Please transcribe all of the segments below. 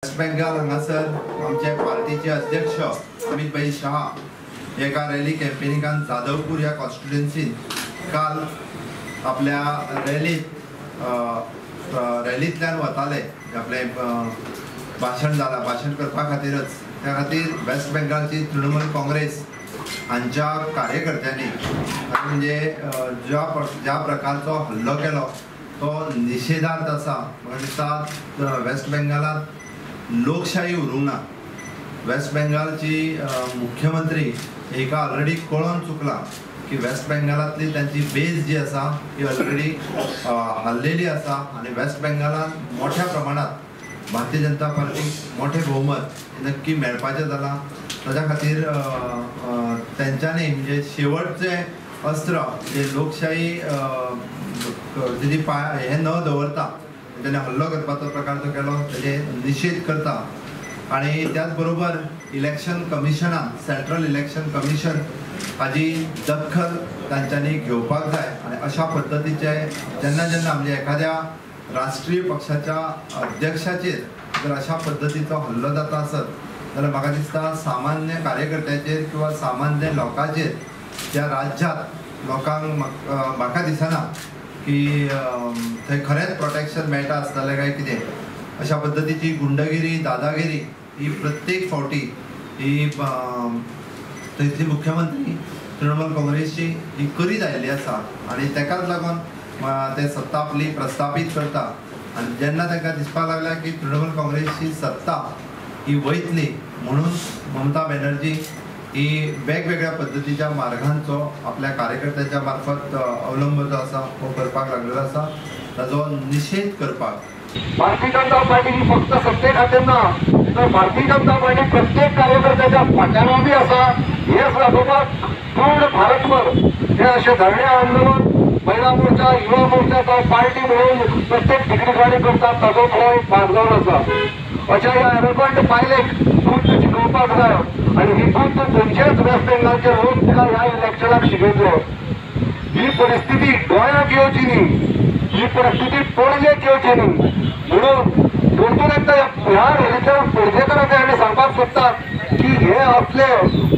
Waste Bengal हांगासर आमचे पार्टीचे अध्यक्ष अमित भाई शाह एका रॅली कॅम्पेनिकान जाधवपूर ह्या कॉन्स्टिट्युएन्सीन काल आपल्या रॅलींतल्यान वताले आपले भाषण करपा खातीरच त्या खातीर वेस्ट बेंगॉलची तृणमूल काँग्रेस हांच्या कार्यकर्त्यांनी म्हणजे ज्या प्रकारचो हल्लो केलो तो निषेधार्थ आसा। म्हाका दिसता वेस्ट बेंगॉलात लोकशाही उरूंक ना। वेस्ट बेंगॉलची मुख्यमंत्री एका ऑलरेडी कळोन चुकला की वेस्ट बेंगॉलातली त्यांची बेस जी आसा ती ऑलरेडी हल्लेली आसा आनी वेस्ट बेंगॉलात मोठ्या प्रमाणात भारतीय जनता पार्टीक मोठे बहुमत नक्की मेळपाचें जालां। ताच्या खातीर तेंच्यांनी म्हणजे शेवटचे अस्त्र जे लोकशाही तेजी हे न दवरता त्याने हल्लो करपाचो प्रकार जो केलो तेजे निषेध करता। आणि त्याच बरोबर इलेक्शन कमिशनान सेंट्रल इलेक्शन कमिशन हाजी दखल तांच्यांनी घेवपाक जाय आनी अशा पद्दतीचे जेन्ना म्हणजे एखाद्या राष्ट्रीय पक्षाच्या अध्यक्षाचेर जर अशा पद्दतीचो हल्लो जाता आसत जाल्यार म्हाका दिसता सामान्य कार्यकर्त्याचेर किंवा सामान्य लोकांचेर ज्या राज्यात लोकांक म्हाका दिसना की थंय खरेंच प्रोटेक्शन मेळटा आसतलें काय कितें। अशा पद्दतीची गुंडगिरी दादागिरी ही प्रत्येक फावटी ही थंयची मुख्यमंत्री तृणमूल काँग्रेसची ही करीत आयिल्ली आसा आनी तेकाच लागून ते सत्ता आपली प्रस्थापीत करता। आनी जेन्ना तांकां दिसपाक लागला की तृणमूल काँग्रेसची सत्ता ही वयतली म्हणून ममता बॅनर्जी ही वेगवेगळ्या पद्धतीच्या मार्गांचो आपल्या कार्यकर्त्यांच्या मार्फत अवलंब जो आसा तो करपाक लागलेलो आसा। ताजो निषेध करपाक भारतीय जनता पार्टी ही फक्त सत्ते खातीर ना तर भारतीय जनता पार्टी प्रत्येक कार्यकर्त्याच्या फाटल्यान उबी आसा हे दाखोवपाक पूर्ण भारतभर हे असे धरणे आंदोलन महिला मोर्चा युवा मोर्चा जावं पार्टी मिळून प्रत्येक ठिकाणी करतात ताजो हो एक भाग जावन आसा। अशा ह्या एरोगंट पायलेक बुद्ध शिकोवपाक जाय आनी ही बुद्ध खंयचेच वेस्ट बेंगॉलचे लोक तिका ह्या इलेक्शनाक शिकयतलो। ही परिस्थिती गोंयाक येवची न्ही, ही परिस्थिती पणजेक येवची न्ही म्हणून परतून एकदा ह्या रॅलीच्या पणजेकारांक आमी सांगपाक सोदतात की हे आपले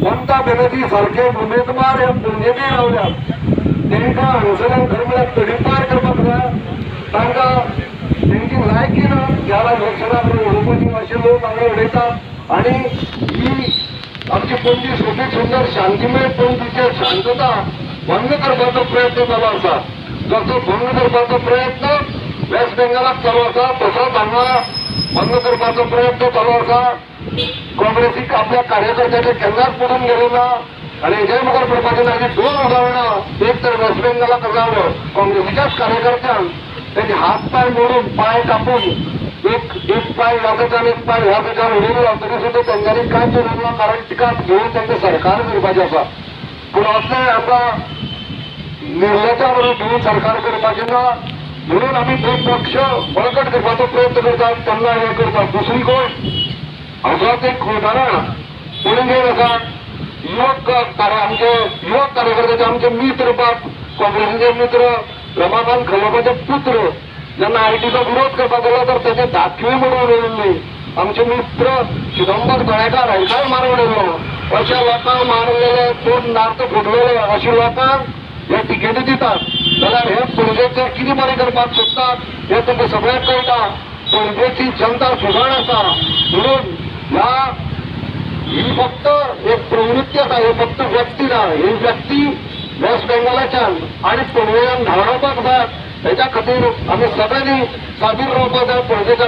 ममता बॅनर्जी सारखे उमेदवार हे पणजेकय रावल्यात तांकां हांगसरल्यान खरें म्हळ्यार तडीपार करपाक जाय। तांकां तेंची लायकी ना ह्या इलेक्शनाक उडोवपाची अशे लोक हांगा उडयतात आनी ही आमची पणजी सोबीत सुंदर शांतीमय पणजीचे शांतता भंग करपाचो प्रयत्न चालू आसा। जसो भंग करपाचो प्रयत्न वेस्ट बेंगॉलाक चालू आसा तसोच हांगा भंग करपाचो प्रयत्न चालू आसा। काँग्रेसीक आपल्या कार्यकर्त्याचे केन्नाच पडून गेले ना आनी हेजेय मुखार पडपाचें ना। हाजी दोन उदाहरणां एक तर वेस्ट बेंगॉलाक जालो काँग्रेसीच्याच कार्यकर्त्यांक तेजे हात पाय मोडून पाय कापून एक पाय ह्या गटान एक पाय ह्या गटान उडयलो तरी सुद्दां तेंच्यांनी कांयच उडयलो ना कारण तिका घेवन तेंचें सरकार करपाचें आसा। पूण असलें आतां निर्लज्या म्हणून घेवन सरकार करपाचें ना म्हणून आमी दोन पक्ष बळकट करपाचो प्रयत्न करतात तेन्ना हें करतात। दुसरी गोष्ट हाचोच एक उदाहरण पणजेर आसा युवक आमचे युवक कार्यकर्त्याचे आमचे मित्र बाप काँग्रेसीचे मित्र रमाकांत खलोपाचे पुत्र जेन्ना आयटीचो विरोध करपाक गेलो तर तेचे धाकवे म्हणून उडयल्ले आमचे मित्र चिदंबर गोळेकार हांकांय मारून उडयल्लो। अशा लोकांक मारलेले कोण नार्थ फुटलेले अशा लोकांक हे तिकेटी दितात जाल्यार हे पणजेचे कितें बरें करपाक सोदतात हे तुमकां सगळ्यांक कळटा। पणजेची जनता सुजाण आसा म्हणून ह्या ही फक्त एक प्रवृत्ती आसा हे फक्त व्यक्ती ना ही व्यक्ती वेस्ट बेंगॉलाच्यान आनी पणजेच्यान धांवडावपाक जाय। हेच्या खातीर आमी सगळ्यांनी सादूर रावपाक जाय पणजेच्या